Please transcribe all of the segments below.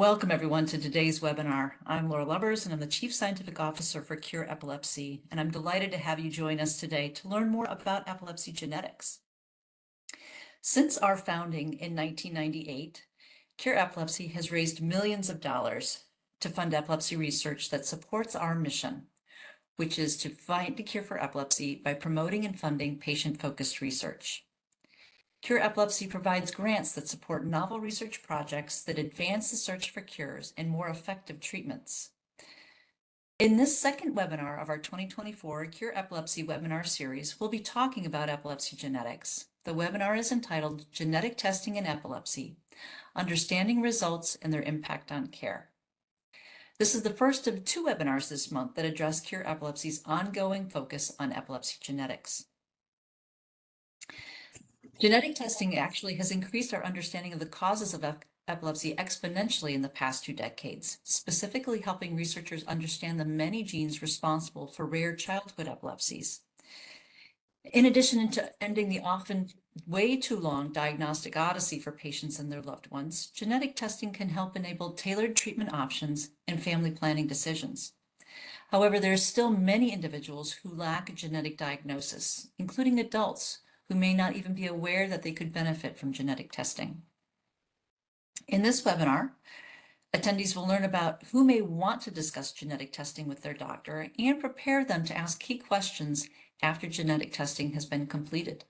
Welcome everyone to today's webinar. I'm Laura Lubbers and I'm the Chief Scientific Officer for Cure Epilepsy, and I'm delighted to have you join us today to learn more about epilepsy genetics. Since our founding in 1998, Cure Epilepsy has raised millions of dollars to fund epilepsy research that supports our mission, which is to find a cure for epilepsy by promoting and funding patient-focused research. Cure Epilepsy provides grants that support novel research projects that advance the search for cures and more effective treatments. In this second webinar of our 2024 Cure Epilepsy webinar series, we'll be talking about epilepsy genetics. The webinar is entitled Genetic Testing in Epilepsy: Understanding Results and Their Impact on Care. This is the first of two webinars this month that address Cure Epilepsy's ongoing focus on epilepsy genetics. Genetic testing actually has increased our understanding of the causes of epilepsy exponentially in the past 2 decades, specifically helping researchers understand the many genes responsible for rare childhood epilepsies. In addition to ending the often way too long diagnostic odyssey for patients and their loved ones, genetic testing can help enable tailored treatment options and family planning decisions. However, there are still many individuals who lack a genetic diagnosis, including adults who may not even be aware that they could benefit from genetic testing. In this webinar, attendees will learn about who may want to discuss genetic testing with their doctor and prepare them to ask key questions after genetic testing has been completed.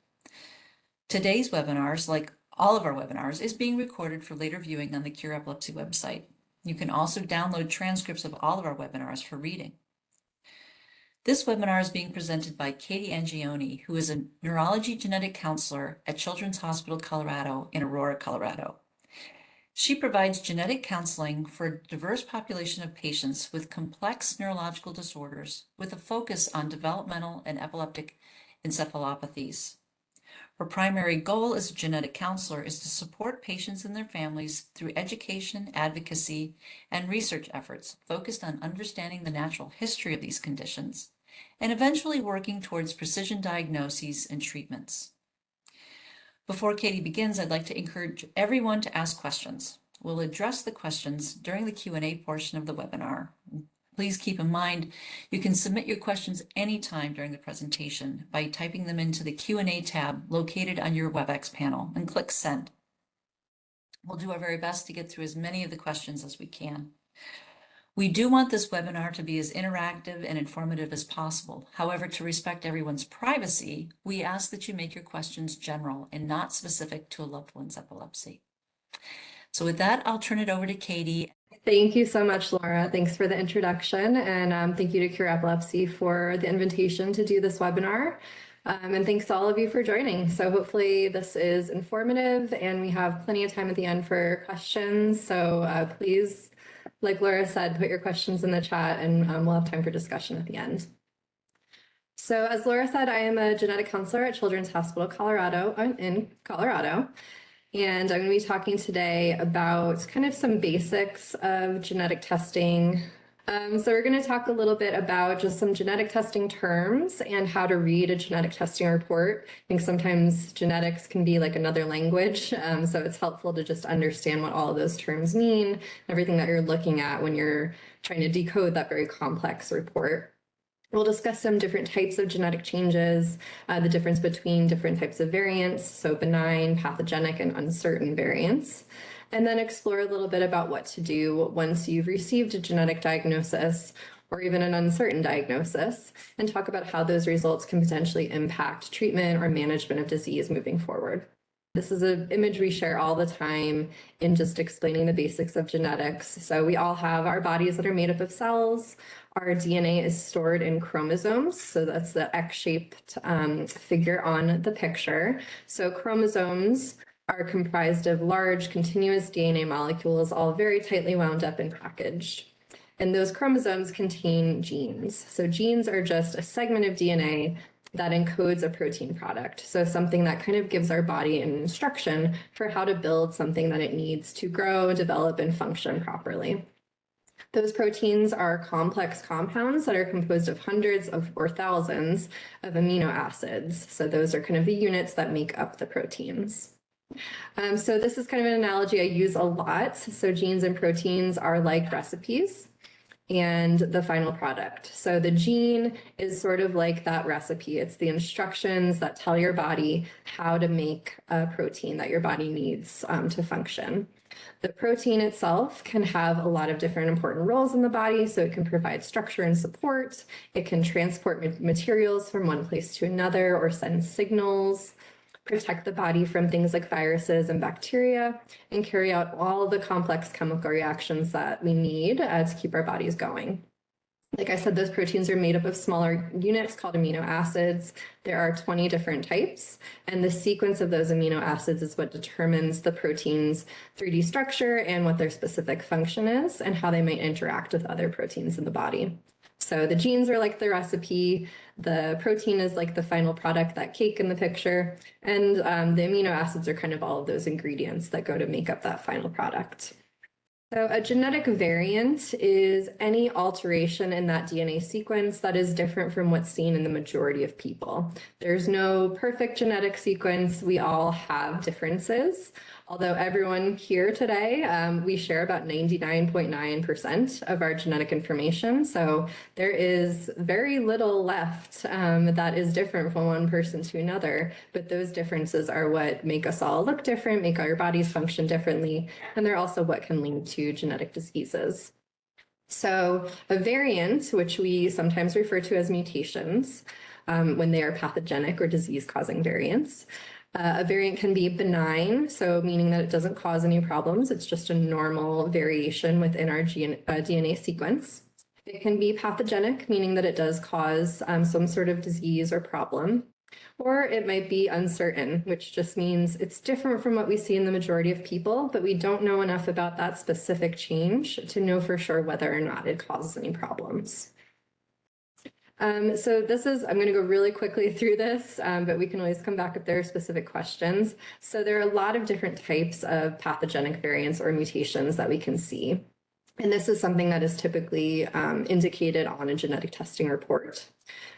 Today's webinars, like all of our webinars, is being recorded for later viewing on the Cure Epilepsy website. You can also download transcripts of all of our webinars for reading. This webinar is being presented by Katie Angioni, who is a neurology genetic counselor at Children's Hospital Colorado in Aurora, Colorado. She provides genetic counseling for a diverse population of patients with complex neurological disorders with a focus on developmental and epileptic encephalopathies. Her primary goal as a genetic counselor is to support patients and their families through education, advocacy, and research efforts focused on understanding the natural history of these conditions and eventually working towards precision diagnoses and treatments. Before Katie begins, I'd like to encourage everyone to ask questions. We'll address the questions during the Q&A portion of the webinar. Please keep in mind, you can submit your questions anytime during the presentation by typing them into the Q&A tab located on your WebEx panel and click Send. We'll do our very best to get through as many of the questions as we can. We do want this webinar to be as interactive and informative as possible. However, to respect everyone's privacy, we ask that you make your questions general and not specific to a loved one's epilepsy. So with that, I'll turn it over to Katie. Thank you so much, Laura. Thanks for the introduction, and thank you to Cure Epilepsy for the invitation to do this webinar. And thanks to all of you for joining. So hopefully this is informative and we have plenty of time at the end for questions. So please, like Laura said, put your questions in the chat and we'll have time for discussion at the end. So as Laura said, I am a genetic counselor at Children's Hospital Colorado in Colorado. And I'm going to be talking today about kind of some basics of genetic testing. So we're going to talk a little bit about just some genetic testing terms and how to read a genetic testing report. I think sometimes genetics can be like another language, so it's helpful to just understand what all of those terms mean, everything that you're looking at when you're trying to decode that very complex report. We'll discuss some different types of genetic changes, the difference between different types of variants, so benign, pathogenic, and uncertain variants, and then explore a little bit about what to do once you've received a genetic diagnosis or even an uncertain diagnosis, and talk about how those results can potentially impact treatment or management of disease moving forward. This is an image we share all the time in just explaining the basics of genetics. So we all have our bodies that are made up of cells. Our DNA is stored in chromosomes. So that's the X-shaped figure on the picture. So chromosomes are comprised of large continuous DNA molecules, all very tightly wound up and packaged. And those chromosomes contain genes. So genes are just a segment of DNA that encodes a protein product. So something that kind of gives our body an instruction for how to build something that it needs to grow, develop, and function properly. Those proteins are complex compounds that are composed of hundreds of or thousands of amino acids. So those are kind of the units that make up the proteins. So this is kind of an analogy I use a lot. So genes and proteins are like recipes and the final product. So the gene is sort of like that recipe. It's the instructions that tell your body how to make a protein that your body needs to function. The protein itself can have a lot of different important roles in the body. So it can provide structure and support. It can transport materials from one place to another or send signals, protect the body from things like viruses and bacteria, and carry out all the complex chemical reactions that we need to keep our bodies going. Like I said, those proteins are made up of smaller units called amino acids. There are 20 different types, and the sequence of those amino acids is what determines the protein's 3D structure and what their specific function is and how they might interact with other proteins in the body. So the genes are like the recipe, the protein is like the final product, that cake in the picture, and the amino acids are kind of all of those ingredients that go to make up that final product. So a genetic variant is any alteration in that DNA sequence that is different from what's seen in the majority of people. There's no perfect genetic sequence. We all have differences. Although everyone here today, we share about 99.9% of our genetic information. So there is very little left that is different from one person to another. But those differences are what make us all look different, make our bodies function differently, and they're also what can lead to genetic diseases. So a variant, which we sometimes refer to as mutations, when they are pathogenic or disease-causing variants. A variant can be benign, so meaning that it doesn't cause any problems. It's just a normal variation within our DNA sequence. It can be pathogenic, meaning that it does cause some sort of disease or problem. Or it might be uncertain, which just means it's different from what we see in the majority of people, but we don't know enough about that specific change to know for sure whether or not it causes any problems. So I'm going to go really quickly through this, but we can always come back if there are specific questions. So there are a lot of different types of pathogenic variants or mutations that we can see. And this is something that is typically indicated on a genetic testing report.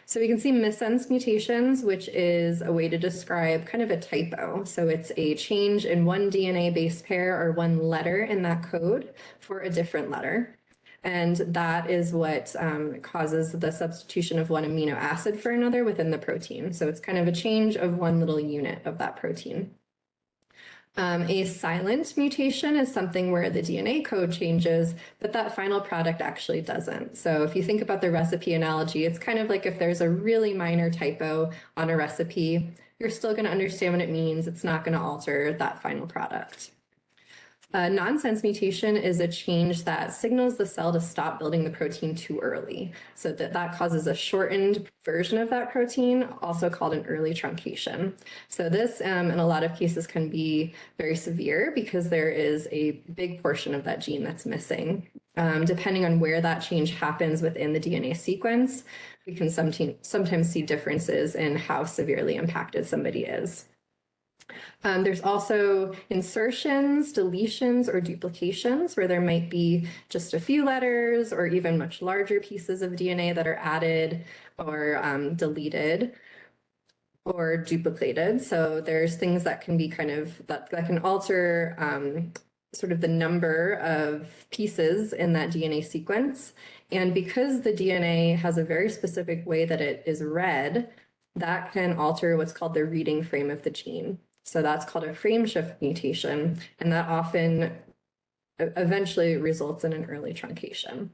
So we can see missense mutations, which is a way to describe kind of a typo. So it's a change in one DNA base pair or one letter in that code for a different letter. And that is what causes the substitution of one amino acid for another within the protein. So it's kind of a change of one little unit of that protein. A silent mutation is something where the DNA code changes, but that final product actually doesn't. So if you think about the recipe analogy, it's kind of like if there's a really minor typo on a recipe, you're still going to understand what it means. It's not going to alter that final product. A nonsense mutation is a change that signals the cell to stop building the protein too early. So that causes a shortened version of that protein, also called an early truncation. So this, in a lot of cases, can be very severe because there is a big portion of that gene that's missing. Depending on where that change happens within the DNA sequence, we can sometimes see differences in how severely impacted somebody is. There's also insertions, deletions, or duplications where there might be just a few letters or even much larger pieces of DNA that are added or deleted or duplicated. So there's things that can be kind of, that can alter sort of the number of pieces in that DNA sequence. And because the DNA has a very specific way that it is read, that can alter what's called the reading frame of the gene. So that's called a frame shift mutation, and that often eventually results in an early truncation.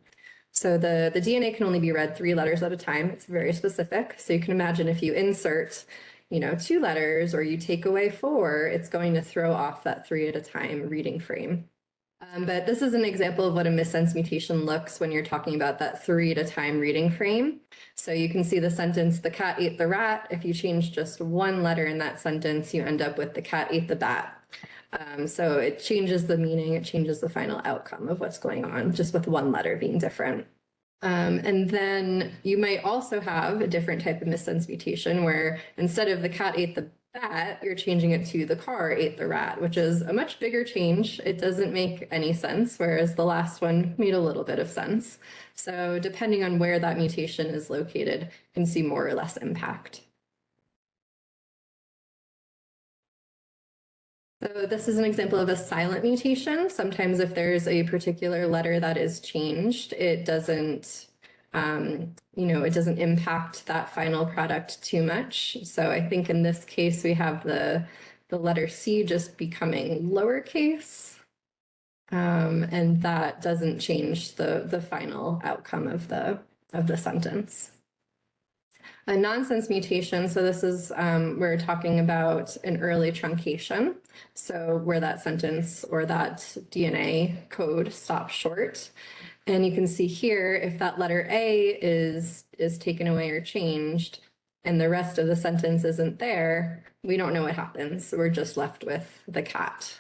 So the DNA can only be read 3 letters at a time. It's very specific. So you can imagine if you insert, 2 letters or you take away 4, it's going to throw off that 3 at a time reading frame. But this is an example of what a missense mutation looks when you're talking about that 3 at a time reading frame. So you can see the sentence, the cat ate the rat. If you change just 1 letter in that sentence, you end up with the cat ate the bat. So it changes the meaning, it changes the final outcome of what's going on, just with 1 letter being different. And then you might also have a different type of missense mutation where instead of the cat ate the bat, you're changing it to the car ate the rat, which is a much bigger change. It doesn't make any sense, whereas the last one made a little bit of sense. So depending on where that mutation is located, you can see more or less impact. So this is an example of a silent mutation. Sometimes if there's a particular letter that is changed, it doesn't, it doesn't impact that final product too much. So I think in this case, we have the letter C just becoming lowercase. And that doesn't change the final outcome of the sentence. A nonsense mutation, so this is, we're talking about an early truncation. So where that sentence or that DNA code stops short. And you can see here, if that letter A is taken away or changed, and the rest of the sentence isn't there, we don't know what happens. We're just left with the cat.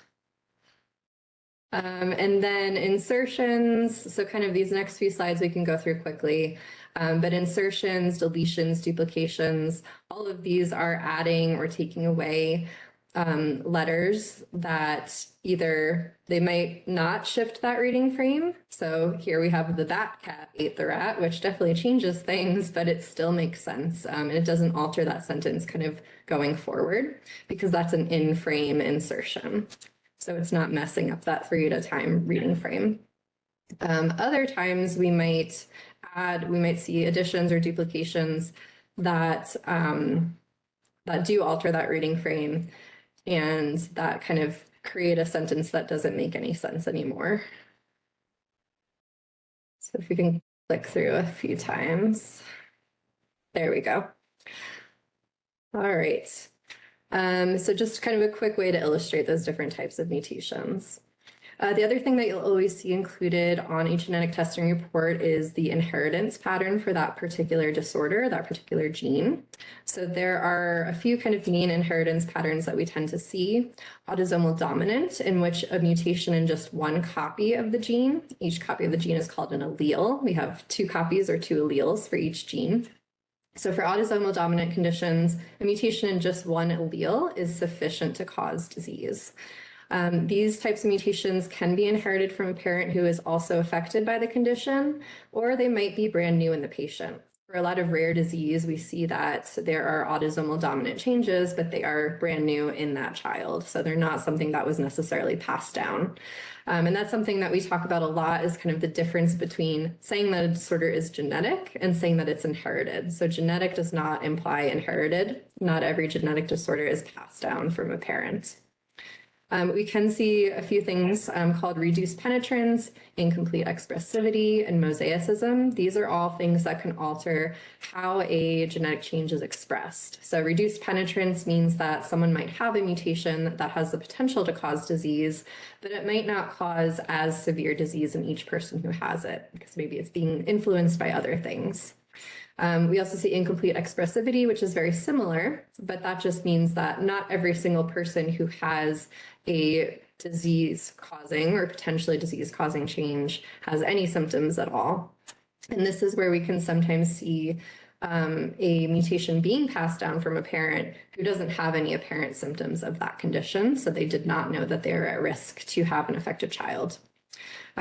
And then insertions, so kind of these next few slides we can go through quickly, but insertions, deletions, duplications, all of these are adding or taking away letters that either they might not shift that reading frame. So here we have that cat ate the rat, which definitely changes things, but it still makes sense. And it doesn't alter that sentence kind of going forward because that's an in-frame insertion. So it's not messing up that 3 at a time reading frame. Other times we might see additions or duplications that, that do alter that reading frame and that kind of create a sentence that doesn't make any sense anymore. So if we can click through a few times. There we go. All right. So just kind of a quick way to illustrate those different types of mutations. The other thing that you'll always see included on a genetic testing report is the inheritance pattern for that particular disorder, that particular gene. So there are a few kind of main inheritance patterns that we tend to see. Autosomal dominant, in which a mutation in just one copy of the gene. Each copy of the gene is called an allele. We have 2 copies or 2 alleles for each gene. So for autosomal dominant conditions, a mutation in just one allele is sufficient to cause disease. These types of mutations can be inherited from a parent who is also affected by the condition, or they might be brand new in the patient. For a lot of rare disease, we see that there are autosomal dominant changes, but they are brand new in that child. So they're not something that was necessarily passed down. And that's something that we talk about a lot is kind of the difference between saying that a disorder is genetic and saying that it's inherited. So genetic does not imply inherited. Not every genetic disorder is passed down from a parent. We can see a few things called reduced penetrance, incomplete expressivity, and mosaicism. These are all things that can alter how a genetic change is expressed. So reduced penetrance means that someone might have a mutation that has the potential to cause disease, but it might not cause as severe disease in each person who has it, because maybe it's being influenced by other things. We also see incomplete expressivity, which is very similar, but that just means that not every single person who has a disease-causing or potentially disease-causing change has any symptoms at all. And this is where we can sometimes see a mutation being passed down from a parent who doesn't have any apparent symptoms of that condition, so they did not know that they're at risk to have an affected child.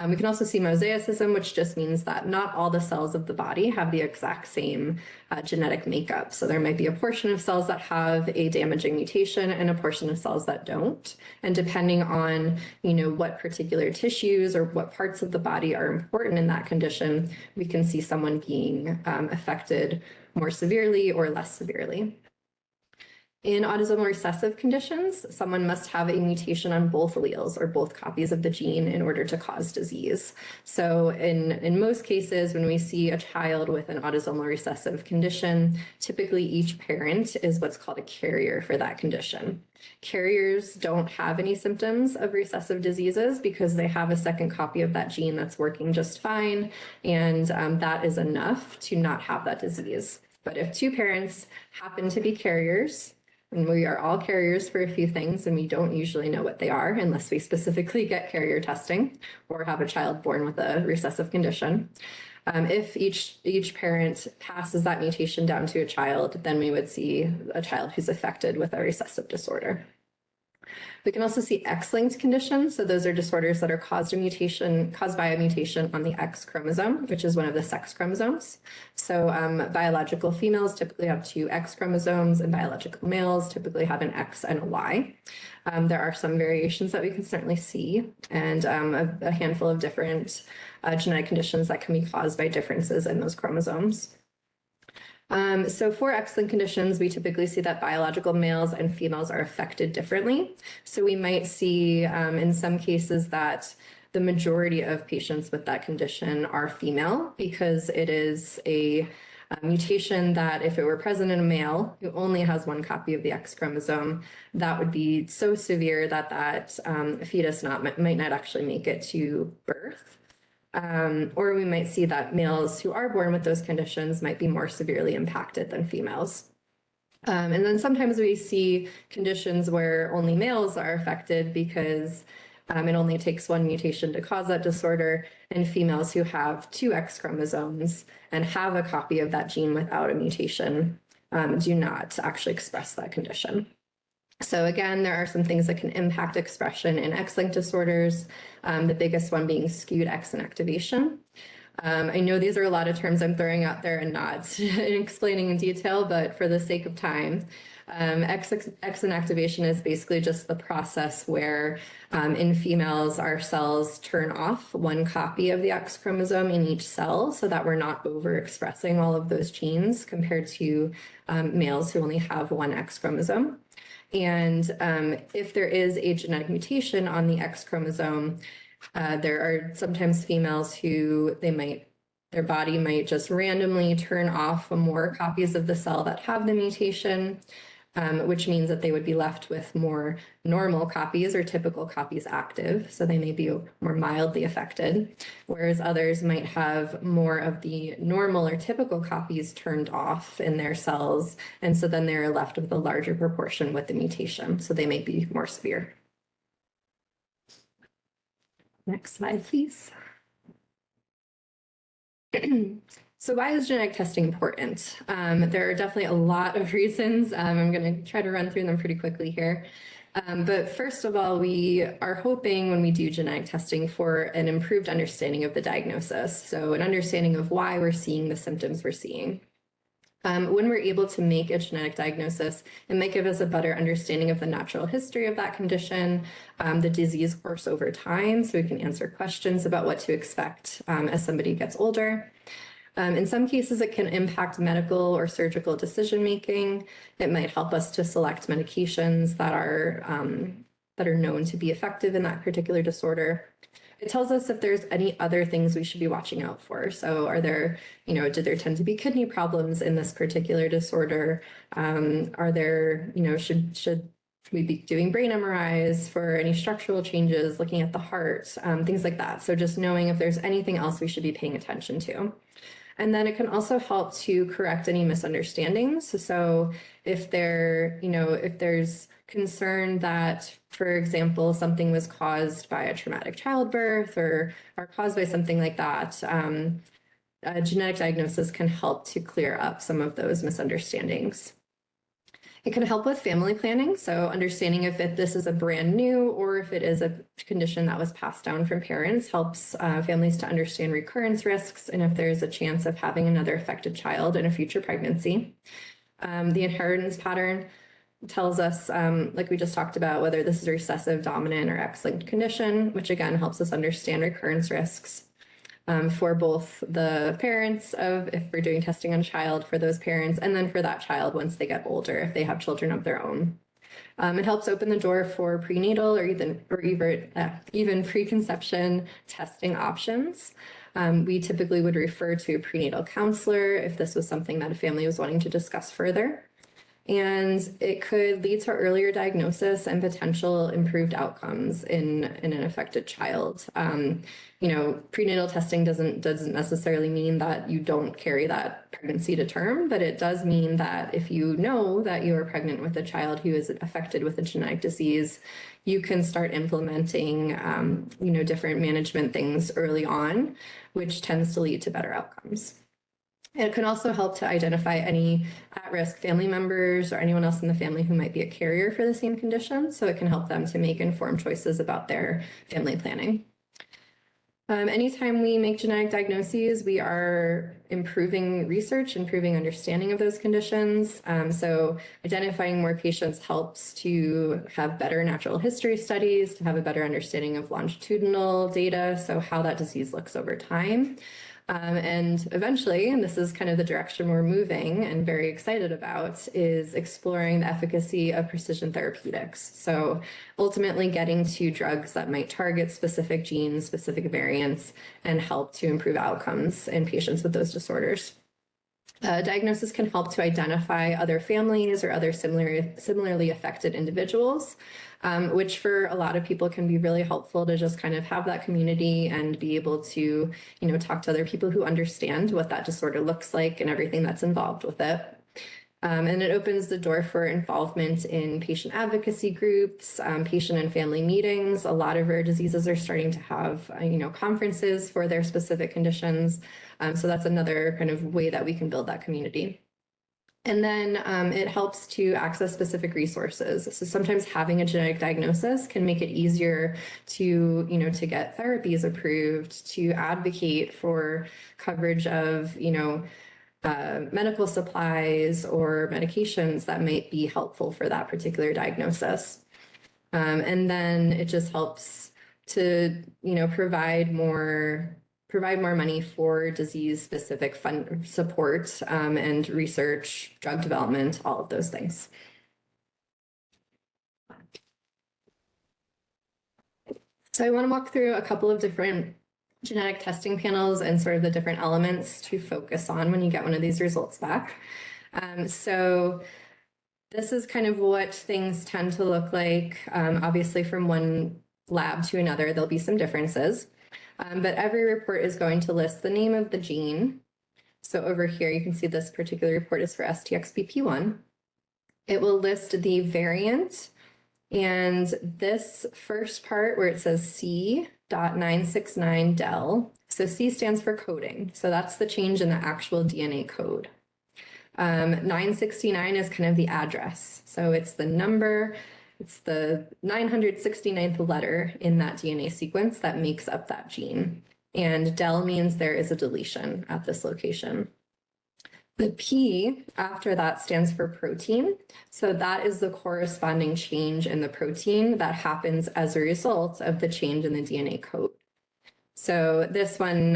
We can also see mosaicism, which just means that not all the cells of the body have the exact same genetic makeup. So there might be a portion of cells that have a damaging mutation and a portion of cells that don't. And depending on, what particular tissues or what parts of the body are important in that condition, we can see someone being affected more severely or less severely. In autosomal recessive conditions, someone must have a mutation on both alleles or both copies of the gene in order to cause disease. So in most cases, when we see a child with an autosomal recessive condition, typically each parent is what's called a carrier for that condition. Carriers don't have any symptoms of recessive diseases because they have a second copy of that gene that's working just fine, and that is enough to not have that disease. But if 2 parents happen to be carriers, and we are all carriers for a few things, and we don't usually know what they are unless we specifically get carrier testing or have a child born with a recessive condition. If each parent passes that mutation down to a child, then we would see a child who's affected with a recessive disorder. We can also see X-linked conditions. So those are disorders that are caused by a mutation on the X chromosome, which is one of the sex chromosomes. So biological females typically have 2 X chromosomes, and biological males typically have an X and a Y. There are some variations that we can certainly see, and a handful of different genetic conditions that can be caused by differences in those chromosomes. So for X-linked conditions, we typically see that biological males and females are affected differently. So we might see in some cases that the majority of patients with that condition are female, because it is a mutation that if it were present in a male who only has 1 copy of the X chromosome, that would be so severe that that fetus might not actually make it to birth. Or we might see that males who are born with those conditions might be more severely impacted than females. And then sometimes we see conditions where only males are affected because it only takes 1 mutation to cause that disorder, and females who have 2 X chromosomes and have a copy of that gene without a mutation do not actually express that condition. So again, there are some things that can impact expression in X-linked disorders, the biggest one being skewed X inactivation. I know these are a lot of terms I'm throwing out there and not explaining in detail, but for the sake of time, X inactivation is basically just the process where in females, our cells turn off 1 copy of the X chromosome in each cell so that we're not overexpressing all of those genes compared to males who only have 1 X chromosome. And if there is a genetic mutation on the X chromosome, there are sometimes females who their body might just randomly turn off more copies of the cell that have the mutation, which means that they would be left with more normal copies or typical copies active. So they may be more mildly affected, whereas others might have more of the normal or typical copies turned off in their cells. And so then they're left with a larger proportion with the mutation. So they may be more severe. Next slide, please. So why is genetic testing important? There are definitely a lot of reasons. I'm going to try to run through them pretty quickly here. But first of all, we are hoping when we do genetic testing for an improved understanding of the diagnosis. So an understanding of why we're seeing the symptoms we're seeing. When we're able to make a genetic diagnosis, it might give us a better understanding of the natural history of that condition, the disease course over time, so we can answer questions about what to expect as somebody gets older. In some cases, it can impact medical or surgical decision-making. It might help us to select medications that are known to be effective in that particular disorder. It tells us if there's any other things we should be watching out for. So are there, do there tend to be kidney problems in this particular disorder? Are there, should we be doing brain MRIs for any structural changes, looking at the heart, things like that. So just knowing if there's anything else we should be paying attention to. And then it can also help to correct any misunderstandings. So if there's concern that, for example, something was caused by a traumatic childbirth or caused by something like that, a genetic diagnosis can help to clear up some of those misunderstandings. It can help with family planning, so understanding if this is a brand new or if it is a condition that was passed down from parents helps families to understand recurrence risks and if there's a chance of having another affected child in a future pregnancy. The inheritance pattern tells us, like we just talked about, whether this is a recessive, dominant, or X-linked condition, which again helps us understand recurrence risks. For both the parents if we're doing testing on a child, for those parents, and then for that child once they get older, if they have children of their own. It helps open the door for prenatal or even preconception testing options. We typically would refer to a prenatal counselor if this was something that a family was wanting to discuss further. And it could lead to earlier diagnosis and potential improved outcomes in an affected child. Prenatal testing doesn't necessarily mean that you don't carry that pregnancy to term, but it does mean that if you know that you are pregnant with a child who is affected with a genetic disease, you can start implementing, different management things early on, which tends to lead to better outcomes. It can also help to identify any at-risk family members or anyone else in the family who might be a carrier for the same condition. So it can help them to make informed choices about their family planning. Anytime we make genetic diagnoses, we are improving research, improving understanding of those conditions. So identifying more patients helps to have better natural history studies, to have a better understanding of longitudinal data, so how that disease looks over time. And eventually, and this is kind of the direction we're moving and very excited about, is exploring the efficacy of precision therapeutics. So ultimately getting to drugs that might target specific genes, specific variants, and help to improve outcomes in patients with those disorders. Diagnosis can help to identify other families or other similarly affected individuals, which for a lot of people can be really helpful to just kind of have that community and be able to, talk to other people who understand what that disorder looks like and everything that's involved with it. And it opens the door for involvement in patient advocacy groups, patient and family meetings. A lot of rare diseases are starting to have, conferences for their specific conditions. So that's another kind of way that we can build that community. And then it helps to access specific resources. So sometimes having a genetic diagnosis can make it easier to, to get therapies approved, to advocate for coverage of, medical supplies or medications that might be helpful for that particular diagnosis. And then it just helps to, provide more money for disease-specific fund support and research, drug development, all of those things. So I want to walk through a couple of different genetic testing panels and sort of the different elements to focus on when you get one of these results back. So this is kind of what things tend to look like. Obviously, from one lab to another, there'll be some differences. But every report is going to list the name of the gene. So over here, you can see this particular report is for STXBP1. It will list the variant. And this first part where it says C.969del, so C stands for coding. So that's the change in the actual DNA code. 969 is kind of the address. So it's the number, it's the 969th letter in that DNA sequence that makes up that gene. And del means there is a deletion at this location. The P after that stands for protein. So that is the corresponding change in the protein that happens as a result of the change in the DNA code. So this one,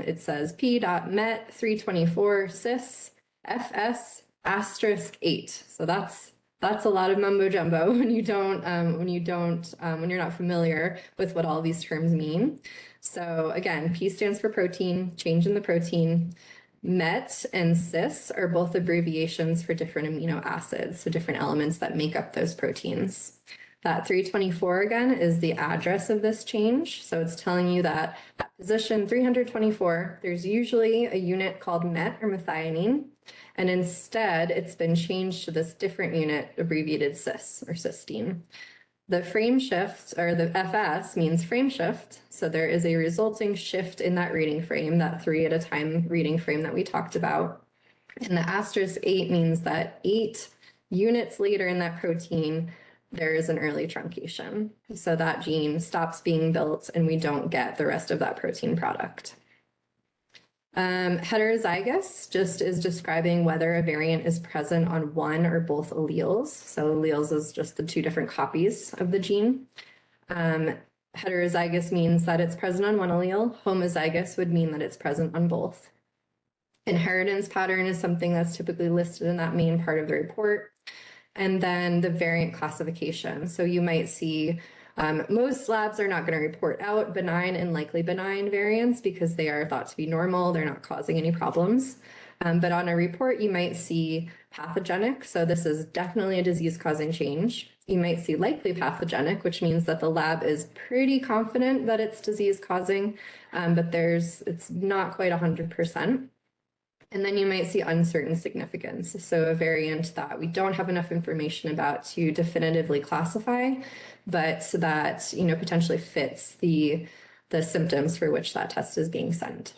it says P.met324 cis FS asterisk 8. So that's a lot of mumbo jumbo when you're not familiar with what all these terms mean. So again, P stands for protein, change in the protein. Met and cis are both abbreviations for different amino acids, so different elements that make up those proteins. That 324 again is the address of this change. So it's telling you that at position 324, there's usually a unit called met or methionine, and instead it's been changed to this different unit abbreviated cis or cysteine. The frame shift, or the FS, means frame shift. So there is a resulting shift in that reading frame, that 3 at a time reading frame that we talked about. And the asterisk 8 means that 8 units later in that protein, there is an early truncation. So that gene stops being built and we don't get the rest of that protein product. Heterozygous just is describing whether a variant is present on one or both alleles. So alleles is just the 2 different copies of the gene. Heterozygous means that it's present on one allele. Homozygous would mean that it's present on both. Inheritance pattern is something that's typically listed in that main part of the report. And then the variant classification. So you might see most labs are not going to report out benign and likely benign variants because they are thought to be normal. They're not causing any problems. But on a report, you might see pathogenic. So this is definitely a disease-causing change. You might see likely pathogenic, which means that the lab is pretty confident that it's disease-causing, but it's not quite 100%. And then you might see uncertain significance. So a variant that we don't have enough information about to definitively classify, but so that, potentially fits the symptoms for which that test is being sent.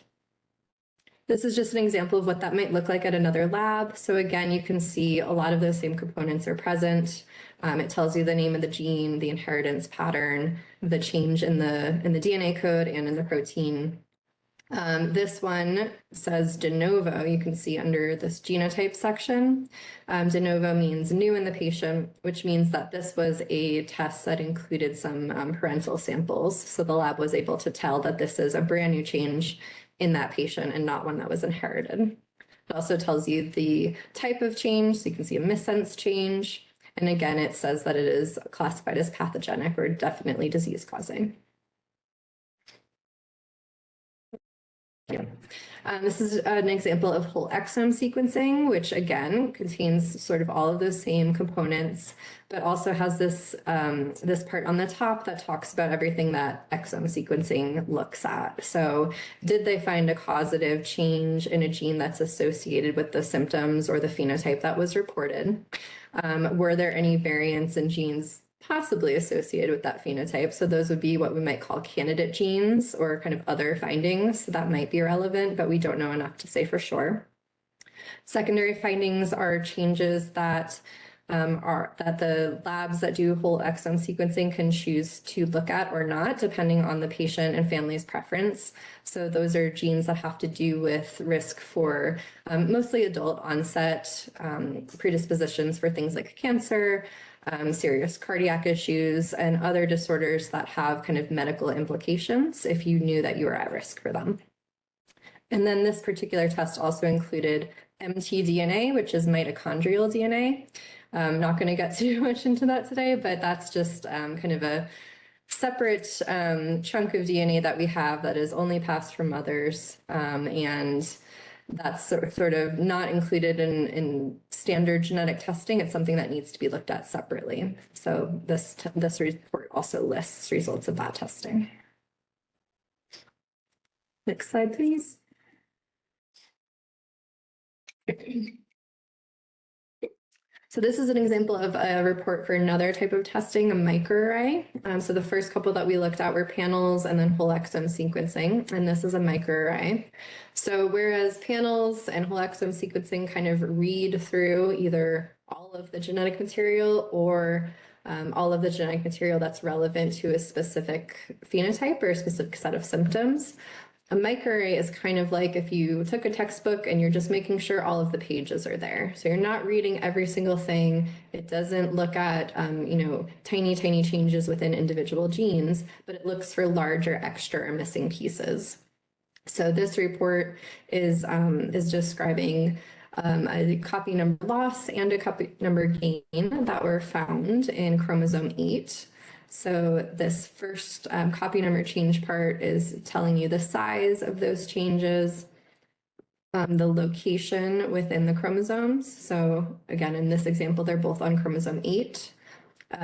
This is just an example of what that might look like at another lab. So again, you can see a lot of those same components are present. It tells you the name of the gene, the inheritance pattern, the change in the DNA code and in the protein. This one says de novo, you can see under this genotype section. De novo means new in the patient, which means that this was a test that included some parental samples. So the lab was able to tell that this is a brand new change in that patient and not one that was inherited. It also tells you the type of change, so you can see a missense change. And again, it says that it is classified as pathogenic or definitely disease causing. Yeah. This is an example of whole exome sequencing, which again contains sort of all of those same components, but also has this, this part on the top that talks about everything that exome sequencing looks at. So did they find a causative change in a gene that's associated with the symptoms or the phenotype that was reported? Were there any variants in genes possibly associated with that phenotype? So those would be what we might call candidate genes or kind of other findings that might be relevant, but we don't know enough to say for sure. Secondary findings are changes that that the labs that do whole exome sequencing can choose to look at or not, depending on the patient and family's preference. So those are genes that have to do with risk for mostly adult onset predispositions for things like cancer, serious cardiac issues, and other disorders that have kind of medical implications if you knew that you were at risk for them. And then this particular test also included mtDNA, which is mitochondrial DNA. I'm not going to get too much into that today, but that's just kind of a separate chunk of DNA that we have that is only passed from mothers, and that's sort of not included in standard genetic testing. It's something that needs to be looked at separately. So this report also lists results of that testing. Next slide, please. So this is an example of a report for another type of testing, a microarray. So the first couple that we looked at were panels and then whole exome sequencing, and this is a microarray. So whereas panels and whole exome sequencing kind of read through either all of the genetic material or all of the genetic material that's relevant to a specific phenotype or a specific set of symptoms, a microarray is kind of like if you took a textbook and you're just making sure all of the pages are there. So you're not reading every single thing. It doesn't look at, tiny changes within individual genes, but it looks for larger, extra, or missing pieces. So this report is describing a copy number loss and a copy number gain that were found in chromosome 8. So this first copy number change part is telling you the size of those changes, the location within the chromosomes. So again, in this example, they're both on chromosome 8.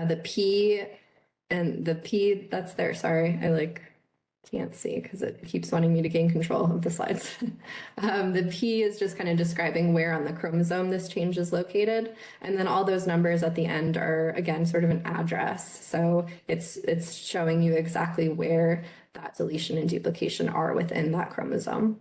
The P that's there, sorry, I can't see because it keeps wanting me to gain control of the slides. The P is just kind of describing where on the chromosome this change is located. And then all those numbers at the end are, again, sort of an address. So it's showing you exactly where that deletion and duplication are within that chromosome.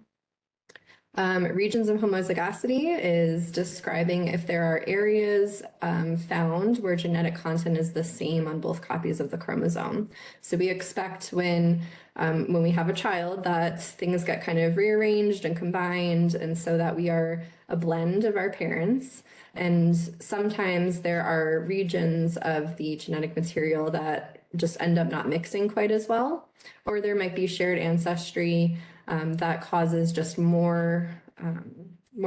Regions of homozygosity is describing if there are areas found where genetic content is the same on both copies of the chromosome. So we expect when we have a child that things get kind of rearranged and combined, and so that we are a blend of our parents. And sometimes there are regions of the genetic material that just end up not mixing quite as well, or there might be shared ancestry that causes just more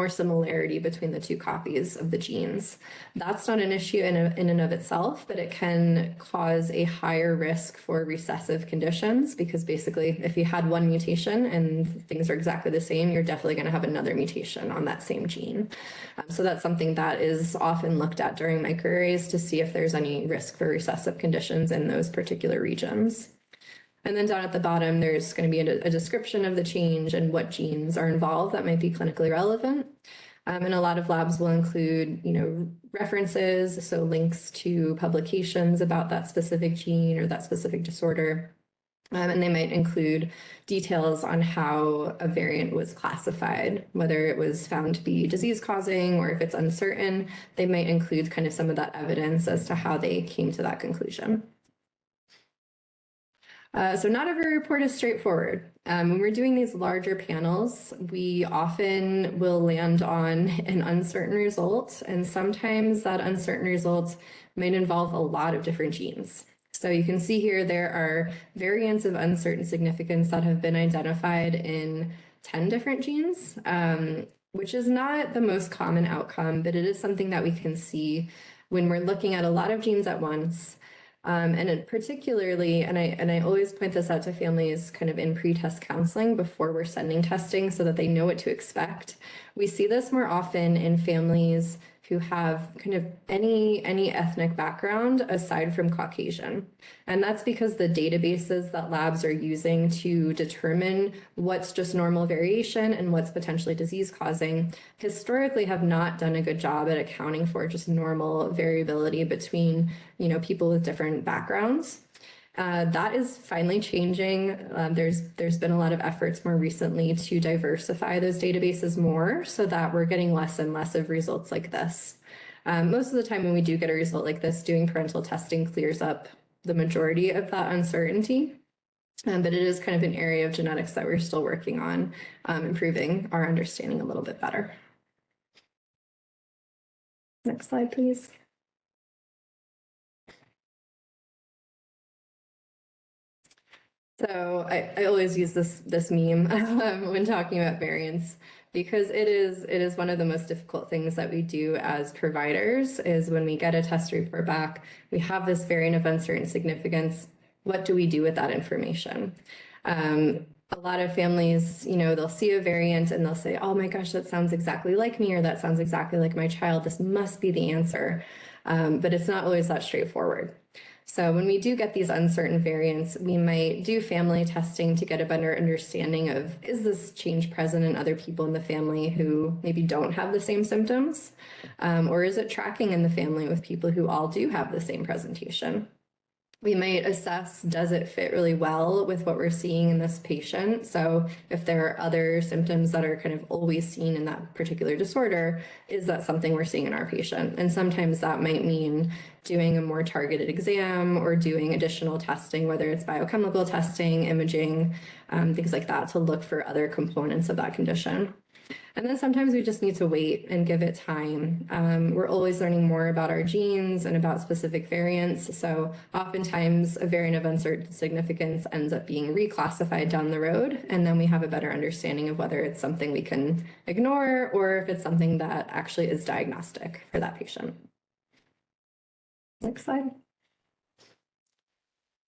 similarity between the two copies of the genes. That's not an issue in and of itself, but it can cause a higher risk for recessive conditions, because basically if you had one mutation and things are exactly the same, you're definitely going to have another mutation on that same gene. So that's something that is often looked at during microarrays to see if there's any risk for recessive conditions in those particular regions. And then down at the bottom, there's going to be a description of the change and what genes are involved that might be clinically relevant. And a lot of labs will include, references, so links to publications about that specific gene or that specific disorder. And they might include details on how a variant was classified, whether it was found to be disease-causing or if it's uncertain. They might include kind of some of that evidence as to how they came to that conclusion. So not every report is straightforward. When we're doing these larger panels, we often will land on an uncertain result, and sometimes that uncertain result might involve a lot of different genes. So you can see here there are variants of uncertain significance that have been identified in 10 different genes, which is not the most common outcome, but it is something that we can see when we're looking at a lot of genes at once. And particularly, and I always point this out to families kind of in pre-test counseling before we're sending testing so that they know what to expect. We see this more often in families who have kind of any ethnic background aside from Caucasian. And that's because the databases that labs are using to determine what's just normal variation and what's potentially disease causing historically have not done a good job at accounting for just normal variability between, people with different backgrounds. That is finally changing. There's been a lot of efforts more recently to diversify those databases more so that we're getting less and less of results like this. Most of the time when we do get a result like this, doing parental testing clears up the majority of that uncertainty. But it is kind of an area of genetics that we're still working on improving our understanding a little bit better. Next slide, please. So I always use this meme when talking about variants because it is one of the most difficult things that we do as providers is when we get a test report back, we have this variant of uncertain significance. What do we do with that information? A lot of families, they'll see a variant and they'll say, oh my gosh, that sounds exactly like me, or that sounds exactly like my child. This must be the answer. But it's not always that straightforward. So when we do get these uncertain variants, we might do family testing to get a better understanding of, is this change present in other people in the family who maybe don't have the same symptoms? Or is it tracking in the family with people who all do have the same presentation? We might assess, does it fit really well with what we're seeing in this patient? So if there are other symptoms that are kind of always seen in that particular disorder, is that something we're seeing in our patient? And sometimes that might mean doing a more targeted exam or doing additional testing, whether it's biochemical testing, imaging, things like that, to look for other components of that condition. And then sometimes we just need to wait and give it time. We're always learning more about our genes and about specific variants. So oftentimes a variant of uncertain significance ends up being reclassified down the road. And then we have a better understanding of whether it's something we can ignore or if it's something that actually is diagnostic for that patient. Next slide.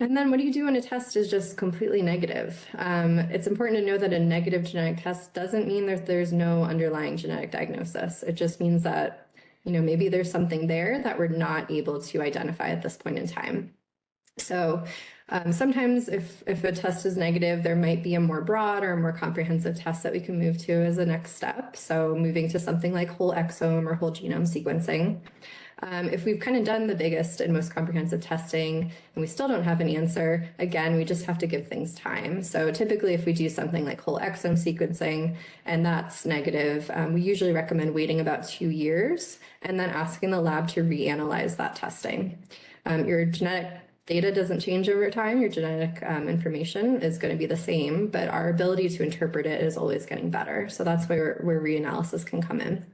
And then what do you do when a test is just completely negative? It's important to know that a negative genetic test doesn't mean that there's no underlying genetic diagnosis. It just means that, maybe there's something there that we're not able to identify at this point in time. So sometimes if a test is negative, there might be a more broad or more comprehensive test that we can move to as a next step. So moving to something like whole exome or whole genome sequencing. If we've kind of done the biggest and most comprehensive testing and we still don't have an answer, again, we just have to give things time. So typically if we do something like whole exome sequencing and that's negative, we usually recommend waiting about 2 years and then asking the lab to reanalyze that testing. Your genetic data doesn't change over time. Your genetic information is going to be the same, but our ability to interpret it is always getting better. So that's where reanalysis can come in.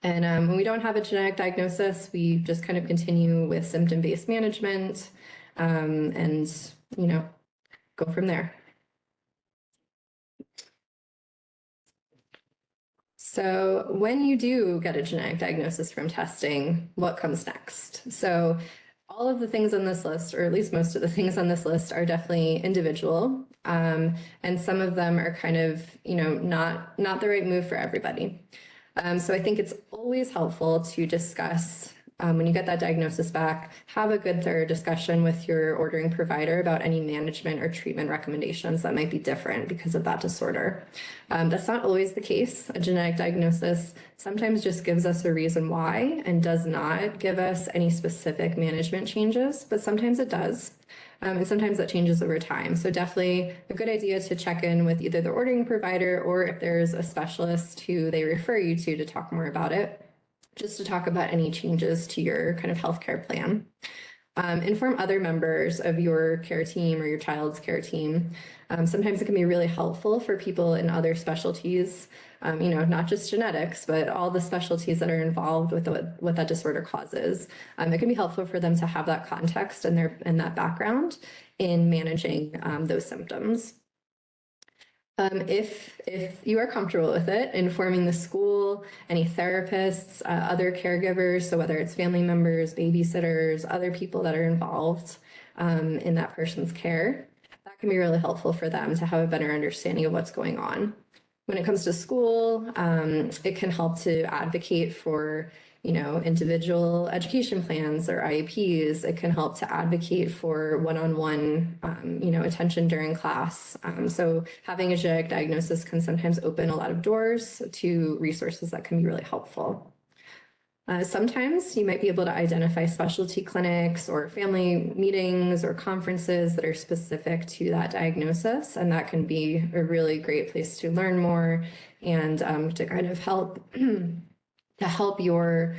And when we don't have a genetic diagnosis, we just kind of continue with symptom-based management and, go from there. So when you do get a genetic diagnosis from testing, what comes next? So all of the things on this list, or at least most of the things on this list, are definitely individual. And some of them are kind of, not the right move for everybody. So I think it's always helpful to discuss, when you get that diagnosis back, have a good thorough discussion with your ordering provider about any management or treatment recommendations that might be different because of that disorder. That's not always the case. A genetic diagnosis sometimes just gives us a reason why and does not give us any specific management changes, but sometimes it does. And sometimes that changes over time. So definitely a good idea to check in with either the ordering provider or if there's a specialist who they refer you to talk more about it, just to talk about any changes to your kind of healthcare plan. Inform other members of your care team or your child's care team. Sometimes it can be really helpful for people in other specialties, not just genetics, but all the specialties that are involved with what that disorder causes. It can be helpful for them to have that context and that background in managing those symptoms. If you are comfortable with it, informing the school, any therapists, other caregivers, so whether it's family members, babysitters, other people that are involved in that person's care, that can be really helpful for them to have a better understanding of what's going on. When it comes to school, it can help to advocate for individual education plans or IEPs. It can help to advocate for one-on-one, attention during class. So having a genetic diagnosis can sometimes open a lot of doors to resources that can be really helpful. Sometimes you might be able to identify specialty clinics or family meetings or conferences that are specific to that diagnosis, and that can be a really great place to learn more and to kind of help to help your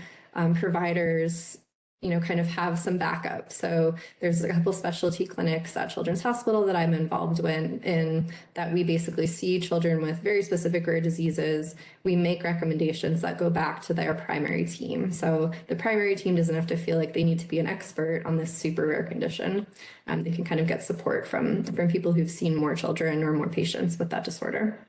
providers, kind of have some backup. So there's a couple specialty clinics at Children's Hospital that I'm involved in that we basically see children with very specific rare diseases. We make recommendations that go back to their primary team. So the primary team doesn't have to feel like they need to be an expert on this super rare condition. They can kind of get support from people who've seen more children or more patients with that disorder.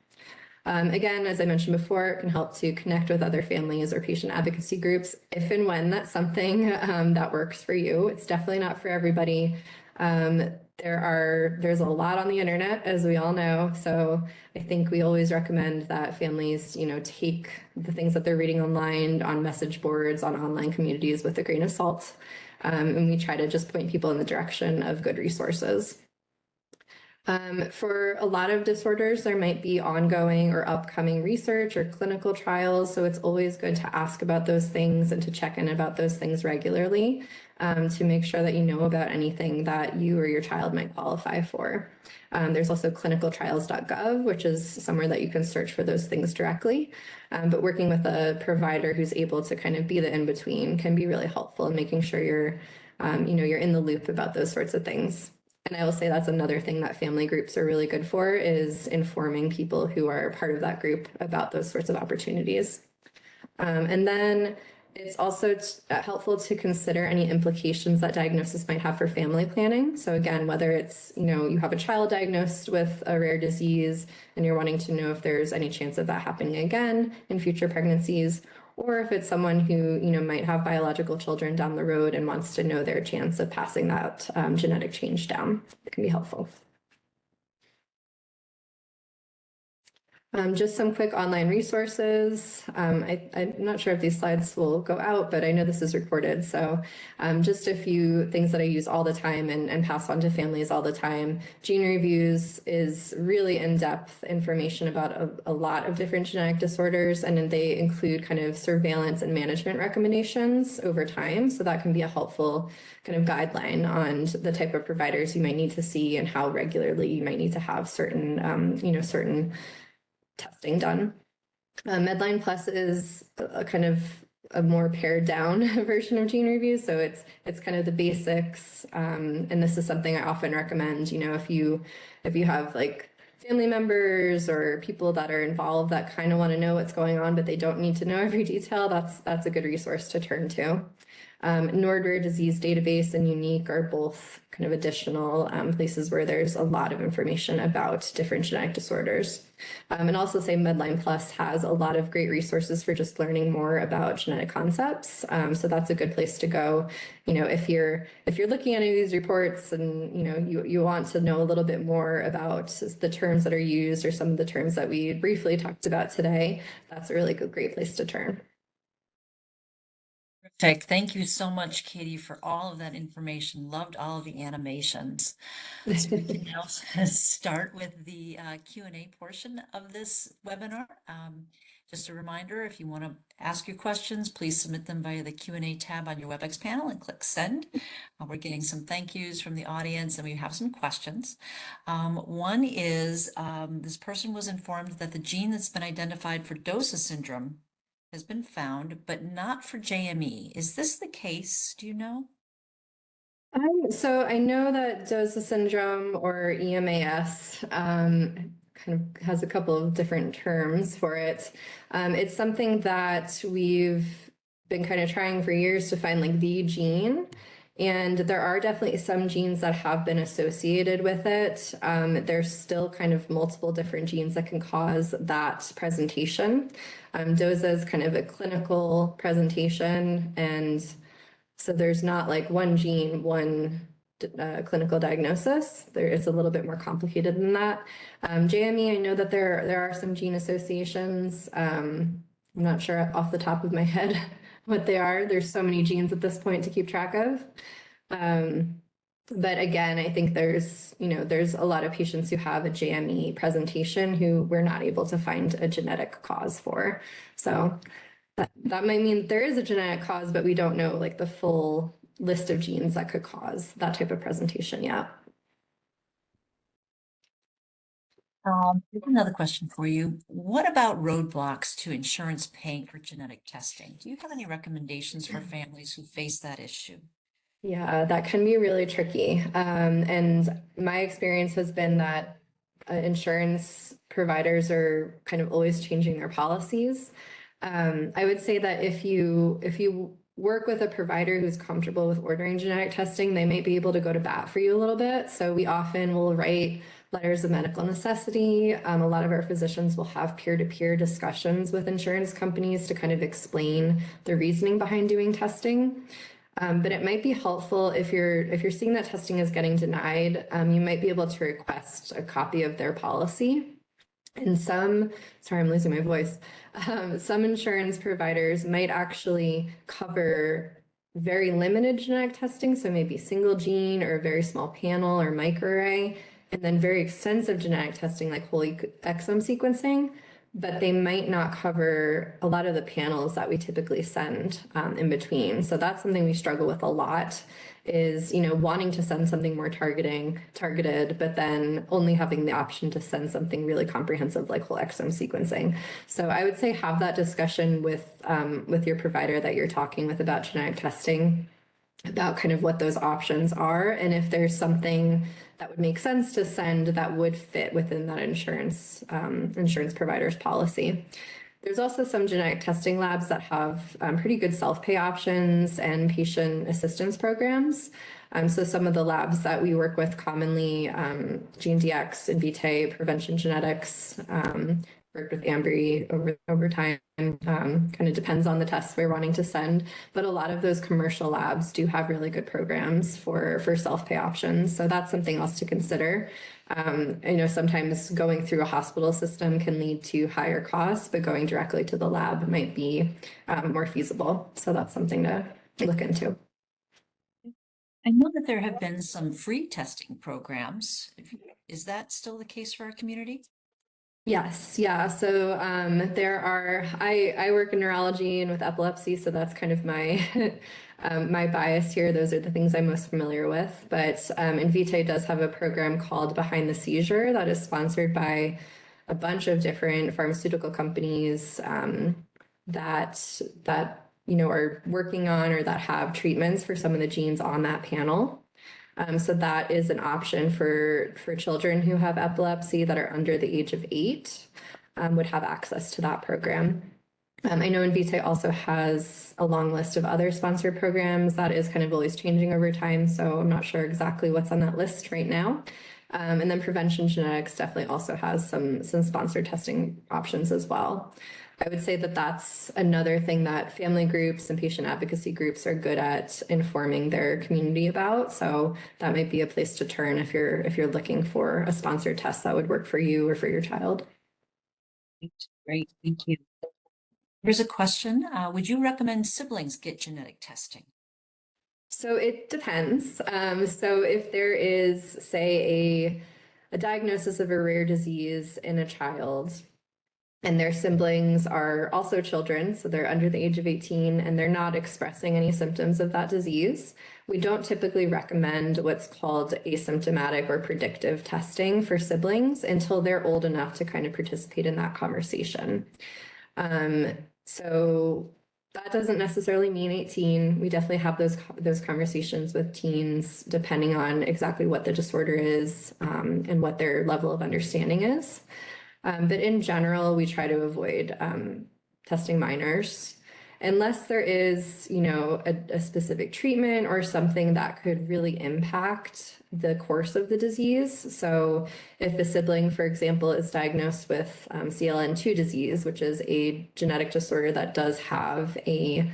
Again, as I mentioned before, it can help to connect with other families or patient advocacy groups if and when that's something that works for you. It's definitely not for everybody. There's a lot on the internet, as we all know. So I think we always recommend that families, take the things that they're reading online, on message boards, on online communities with a grain of salt. And we try to just point people in the direction of good resources. For a lot of disorders, there might be ongoing or upcoming research or clinical trials, so it's always good to ask about those things and to check in about those things regularly to make sure that you know about anything that you or your child might qualify for. There's also clinicaltrials.gov, which is somewhere that you can search for those things directly. But working with a provider who's able to kind of be the in-between can be really helpful in making sure you're in the loop about those sorts of things. And I will say that's another thing that family groups are really good for, is informing people who are part of that group about those sorts of opportunities. And then it's also helpful to consider any implications that diagnosis might have for family planning. So again, whether it's, you have a child diagnosed with a rare disease and you're wanting to know if there's any chance of that happening again in future pregnancies, or if it's someone who, might have biological children down the road and wants to know their chance of passing that genetic change down. It can be helpful. Just some quick online resources. I'm not sure if these slides will go out, but I know this is recorded. So just a few things that I use all the time and pass on to families all the time. Gene Reviews is really in-depth information about a lot of different genetic disorders, and they include kind of surveillance and management recommendations over time. So that can be a helpful kind of guideline on the type of providers you might need to see and how regularly you might need to have certain, certain testing done. Medline Plus is a kind of a more pared down version of Gene Reviews. So it's kind of the basics. And this is something I often recommend, if you have like family members or people that are involved that kind of want to know what's going on, but they don't need to know every detail, that's a good resource to turn to. NORD Rare Disease Database and Unique are both kind of additional places where there's a lot of information about different genetic disorders. And also say Medline Plus has a lot of great resources for just learning more about genetic concepts. So that's a good place to go. If you're looking at any of these reports and you want to know a little bit more about the terms that are used or some of the terms that we briefly talked about today, that's a really great place to turn. Perfect. Thank you so much, Katie, for all of that information. Loved all of the animations. So we can now start with the Q&A portion of this webinar. Just a reminder, if you want to ask your questions, please submit them via the Q&A tab on your WebEx panel and click send. We're getting some thank yous from the audience and we have some questions. One is, this person was informed that the gene that's been identified for Dosa syndrome has been found, but not for JME. Is this the case? Do you know? So I know that Dosa syndrome or EMAS kind of has a couple of different terms for it. It's something that we've been kind of trying for years to find like the gene. And there are definitely some genes that have been associated with it. There's still kind of multiple different genes that can cause that presentation. DOSA is kind of a clinical presentation, and so there's not like one gene, one clinical diagnosis. It's a little bit more complicated than that. JME, I know that there are some gene associations. I'm not sure off the top of my head what they are. There's so many genes at this point to keep track of. But again, I think there's a lot of patients who have a JME presentation who we're not able to find a genetic cause for. So that might mean there is a genetic cause, but we don't know like the full list of genes that could cause that type of presentation yet. Here's another question for you. What about roadblocks to insurance paying for genetic testing? Do you have any recommendations for families who face that issue? Yeah, that can be really tricky. And my experience has been that insurance providers are kind of always changing their policies. I would say that if you work with a provider who's comfortable with ordering genetic testing, they might be able to go to bat for you a little bit. So we often will write letters of medical necessity. A lot of our physicians will have peer-to-peer discussions with insurance companies to kind of explain the reasoning behind doing testing. But it might be helpful if you're seeing that testing is getting denied, you might be able to request a copy of their policy. And sorry, I'm losing my voice. Some insurance providers might actually cover very limited genetic testing, so maybe single gene or a very small panel or microarray, and then very extensive genetic testing like whole exome sequencing, but they might not cover a lot of the panels that we typically send in between. So that's something we struggle with a lot, is wanting to send something more targeted, but then only having the option to send something really comprehensive like whole exome sequencing. So I would say have that discussion with your provider that you're talking with about genetic testing, about kind of what those options are, and if there's something that would make sense to send that would fit within that insurance provider's policy. There's also some genetic testing labs that have pretty good self-pay options and patient assistance programs. So some of the labs that we work with commonly, GeneDx, Invitae, Prevention Genetics, worked with Ambry over time. Kind of depends on the tests we're wanting to send, but a lot of those commercial labs do have really good programs for self-pay options. So that's something else to consider. I know sometimes going through a hospital system can lead to higher costs, but going directly to the lab might be more feasible. So that's something to look into. I know that there have been some free testing programs. Is that still the case for our community? Yes, yeah. So I work in neurology and with epilepsy, so that's kind of my my bias here. Those are the things I'm most familiar with. But Invitae does have a program called Behind the Seizure that is sponsored by a bunch of different pharmaceutical companies that are working on or that have treatments for some of the genes on that panel. So that is an option for children who have epilepsy that are under the age of 8, would have access to that program. I know Invitae also has a long list of other sponsored programs that is kind of always changing over time, so I'm not sure exactly what's on that list right now. And then Prevention Genetics definitely also has some sponsored testing options as well. I would say that that's another thing that family groups and patient advocacy groups are good at informing their community about. So that might be a place to turn if you're looking for a sponsored test that would work for you or for your child. Great, thank you. Here's a question. Would you recommend siblings get genetic testing? So it depends. So if there is, say, a diagnosis of a rare disease in a child, and their siblings are also children, so they're under the age of 18 and they're not expressing any symptoms of that disease, we don't typically recommend what's called asymptomatic or predictive testing for siblings until they're old enough to kind of participate in that conversation. So that doesn't necessarily mean 18. We definitely have those conversations with teens, depending on exactly what the disorder is, and what their level of understanding is. But in general, we try to avoid testing minors unless there is, a specific treatment or something that could really impact the course of the disease. So if a sibling, for example, is diagnosed with CLN2 disease, which is a genetic disorder that does have a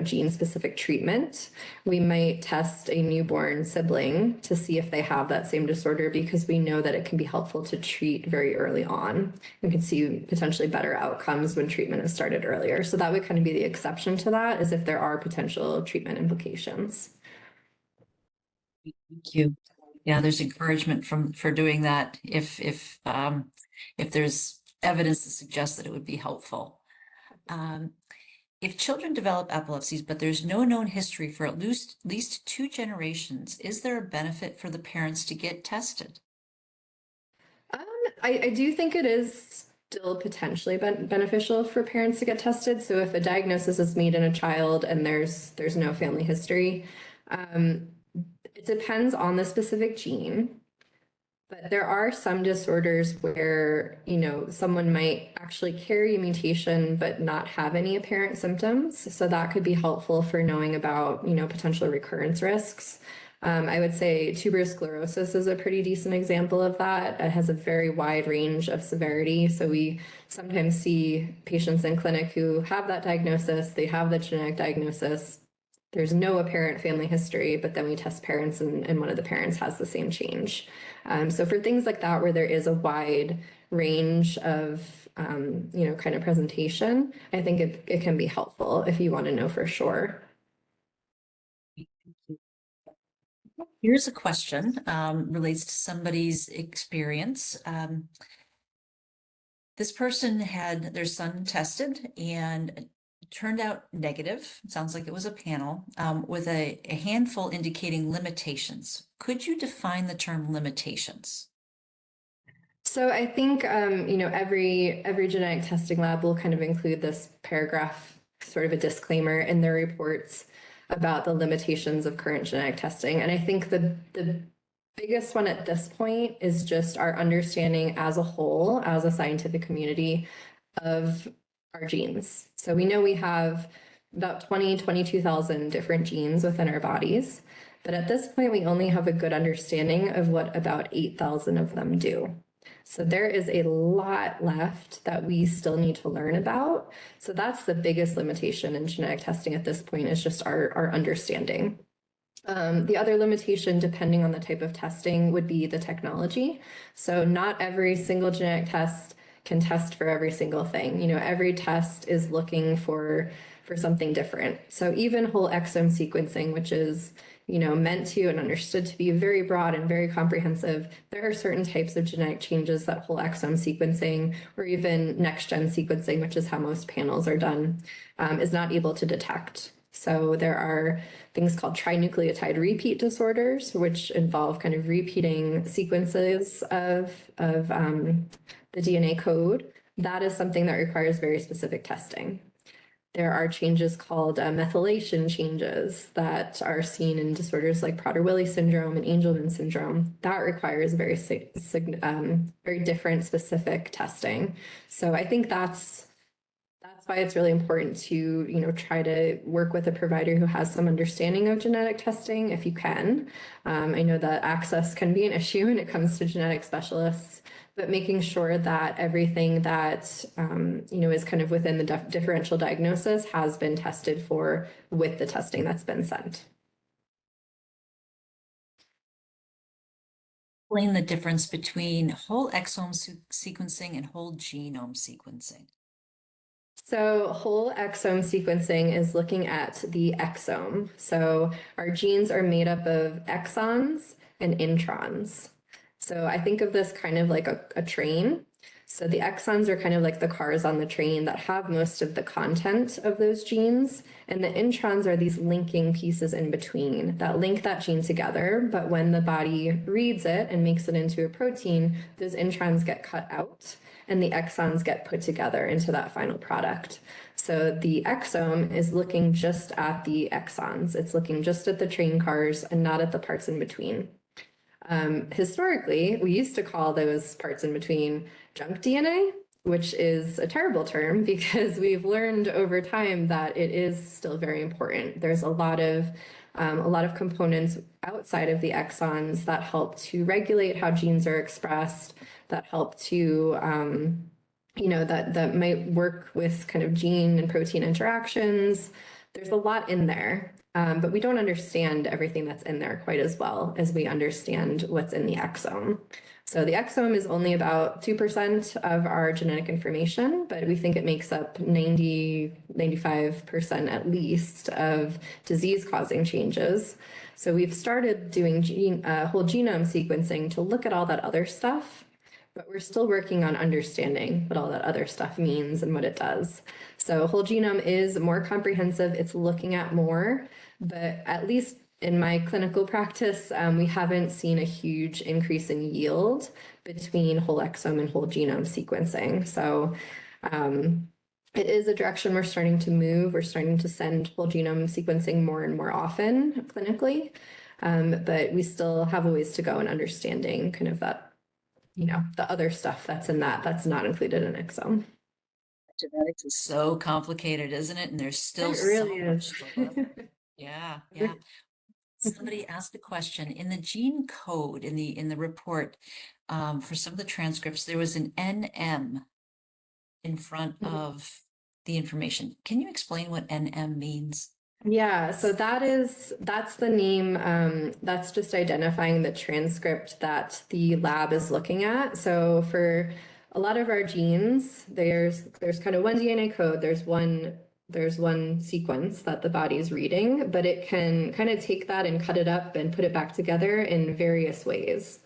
gene-specific treatment, we might test a newborn sibling to see if they have that same disorder, because we know that it can be helpful to treat very early on. We can see potentially better outcomes when treatment is started earlier. So that would kind of be the exception to that, is if there are potential treatment implications. Thank you. Yeah, there's encouragement for doing that if there's evidence to suggest that it would be helpful. If children develop epilepsies, but there's no known history for at least 2 generations, is there a benefit for the parents to get tested? I do think it is still potentially beneficial for parents to get tested. So if a diagnosis is made in a child and there's no family history, it depends on the specific gene. But there are some disorders where, someone might actually carry a mutation but not have any apparent symptoms. So that could be helpful for knowing about, potential recurrence risks. I would say tuberous sclerosis is a pretty decent example of that. It has a very wide range of severity. So we sometimes see patients in clinic who have that diagnosis, they have the genetic diagnosis, there's no apparent family history, but then we test parents and one of the parents has the same change. So for things like that, where there is a wide range of, kind of presentation, I think it can be helpful if you want to know for sure. Here's a question, relates to somebody's experience. This person had their son tested and turned out negative. It sounds like it was a panel, with a handful indicating limitations. Could you define the term limitations? So I think, every genetic testing lab will kind of include this paragraph, sort of a disclaimer in their reports about the limitations of current genetic testing. And I think the biggest one at this point is just our understanding as a whole, as a scientific community, of our genes. So we know we have about 22,000 different genes within our bodies. But at this point, we only have a good understanding of what about 8,000 of them do. So there is a lot left that we still need to learn about. So that's the biggest limitation in genetic testing at this point, is just our understanding. The other limitation, depending on the type of testing, would be the technology. So not every single genetic test can test for every single thing. Every test is looking for something different. So even whole exome sequencing, which is meant to and understood to be very broad and very comprehensive, there are certain types of genetic changes that whole exome sequencing, or even next-gen sequencing, which is how most panels are done, is not able to detect. So there are things called trinucleotide repeat disorders, which involve kind of repeating sequences of the DNA code. That is something that requires very specific testing. There are changes called methylation changes that are seen in disorders like Prader-Willi syndrome and Angelman syndrome. That requires very different specific testing. So I think that's why it's really important to, try to work with a provider who has some understanding of genetic testing if you can. I know that access can be an issue when it comes to genetic specialists, but making sure that everything that, is kind of within the differential diagnosis has been tested for with the testing that's been sent. Explain the difference between whole exome sequencing and whole genome sequencing. So whole exome sequencing is looking at the exome. So our genes are made up of exons and introns. So I think of this kind of like a train. So the exons are kind of like the cars on the train that have most of the content of those genes. And the introns are these linking pieces in between that link that gene together. But when the body reads it and makes it into a protein, those introns get cut out and the exons get put together into that final product. So the exome is looking just at the exons. It's looking just at the train cars and not at the parts in between. Historically, we used to call those parts in between junk DNA, which is a terrible term because we've learned over time that it is still very important. There's a lot of components outside of the exons that help to regulate how genes are expressed, that help to that might work with kind of gene and protein interactions. There's a lot in there, but we don't understand everything that's in there quite as well as we understand what's in the exome. So the exome is only about 2% of our genetic information, but we think it makes up 95% at least of disease-causing changes. So we've started doing whole genome sequencing to look at all that other stuff, but we're still working on understanding what all that other stuff means and what it does. So whole genome is more comprehensive. It's looking at more, but at least in my clinical practice, we haven't seen a huge increase in yield between whole exome and whole genome sequencing. So it is a direction we're starting to move. We're starting to send whole genome sequencing more and more often clinically, but we still have a ways to go in understanding kind of that, the other stuff that's in that's not included in exome. Genetics is so complicated, isn't it? And there's still It really so much is. to learn. Yeah, yeah. Somebody asked a question in the gene code in the report for some of the transcripts. There was an NM in front of the information. Can you explain what NM means? Yeah, so that's the name, that's just identifying the transcript that the lab is looking at. So for a lot of our genes, there's kind of one DNA code, there's one sequence that the body is reading, but it can kind of take that and cut it up and put it back together in various ways.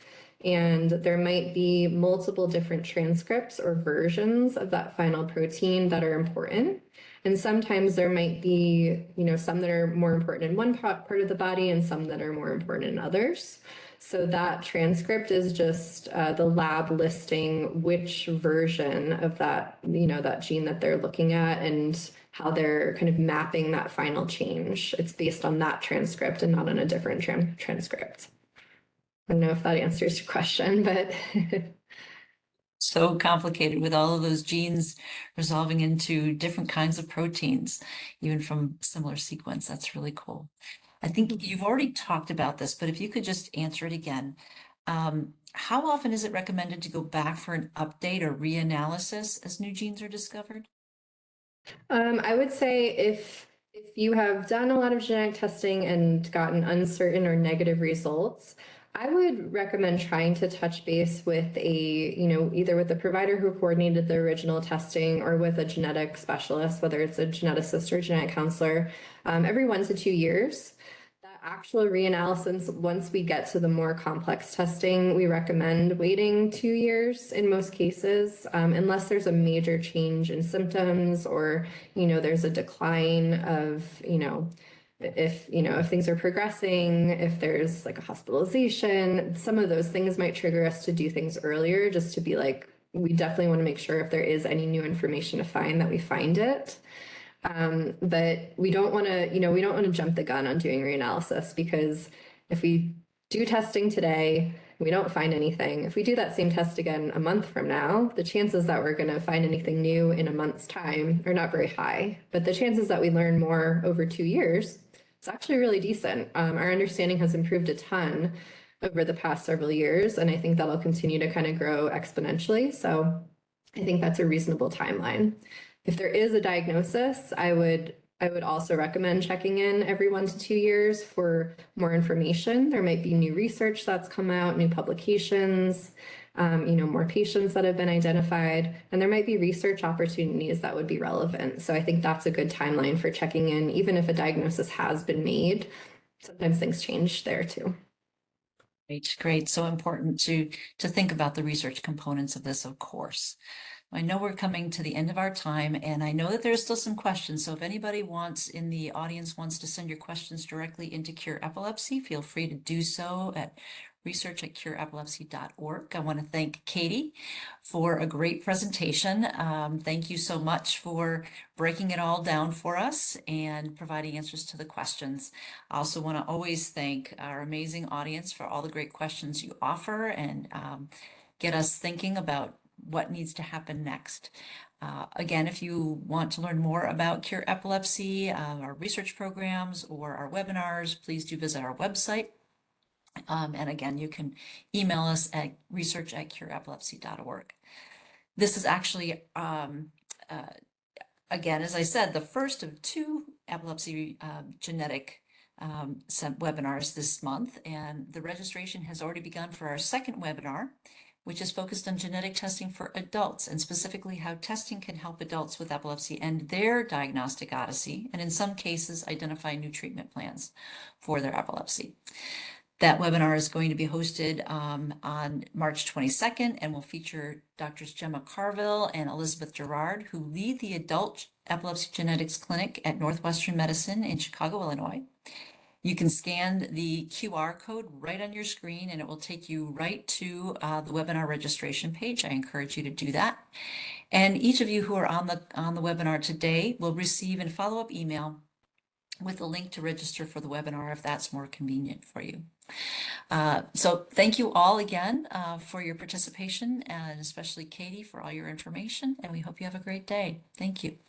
And there might be multiple different transcripts or versions of that final protein that are important. And sometimes there might be, some that are more important in one part of the body and some that are more important in others. So that transcript is just the lab listing which version of that, that gene that they're looking at and how they're kind of mapping that final change. It's based on that transcript and not on a different transcript. I don't know if that answers your question, but so complicated with all of those genes resolving into different kinds of proteins, even from similar sequence. That's really cool. I think you've already talked about this, but if you could just answer it again. How often is it recommended to go back for an update or reanalysis as new genes are discovered? I would say if you have done a lot of genetic testing and gotten uncertain or negative results, I would recommend trying to touch base with either with the provider who coordinated the original testing or with a genetic specialist, whether it's a geneticist or genetic counselor, every 1 to 2 years. That actual reanalysis, once we get to the more complex testing, we recommend waiting 2 years in most cases, unless there's a major change in symptoms or, there's a decline of, if things are progressing, if there's like a hospitalization, some of those things might trigger us to do things earlier, just to be like, we definitely want to make sure if there is any new information to find that we find it. But we don't want to jump the gun on doing reanalysis, because if we do testing today, we don't find anything. If we do that same test again a month from now, the chances that we're going to find anything new in a month's time are not very high. But the chances that we learn more over 2 years, it's actually really decent. Our understanding has improved a ton over the past several years, and I think that'll continue to kind of grow exponentially. So I think that's a reasonable timeline. If there is a diagnosis, I would also recommend checking in every 1 to 2 years for more information. There might be new research that's come out, new publications. more patients that have been identified, and there might be research opportunities that would be relevant. So I think that's a good timeline for checking in, even if a diagnosis has been made. Sometimes things change there too. Great, great. So important to think about the research components of this, of course. I know we're coming to the end of our time, and I know that there's still some questions. So if anybody in the audience wants to send your questions directly into Cure Epilepsy, feel free to do so at research@cureepilepsy.org. I want to thank Katie for a great presentation. Thank you so much for breaking it all down for us and providing answers to the questions. I also want to always thank our amazing audience for all the great questions you offer and get us thinking about what needs to happen next. Again, if you want to learn more about Cure Epilepsy, our research programs, or our webinars, please do visit our website. And again, you can email us at research@cureepilepsy.org. This is actually, again, as I said, the first of 2 epilepsy genetic webinars this month, and the registration has already begun for our second webinar, which is focused on genetic testing for adults, and specifically how testing can help adults with epilepsy and their diagnostic odyssey, and in some cases, identify new treatment plans for their epilepsy. That webinar is going to be hosted on March 22nd and will feature Drs. Gemma Carville and Elizabeth Gerard, who lead the Adult Epilepsy Genetics Clinic at Northwestern Medicine in Chicago, Illinois. You can scan the QR code right on your screen and it will take you right to the webinar registration page. I encourage you to do that. And each of you who are on the webinar today will receive a follow-up email with a link to register for the webinar if that's more convenient for you. So thank you all again for your participation, and especially Katie for all your information, and we hope you have a great day. Thank you.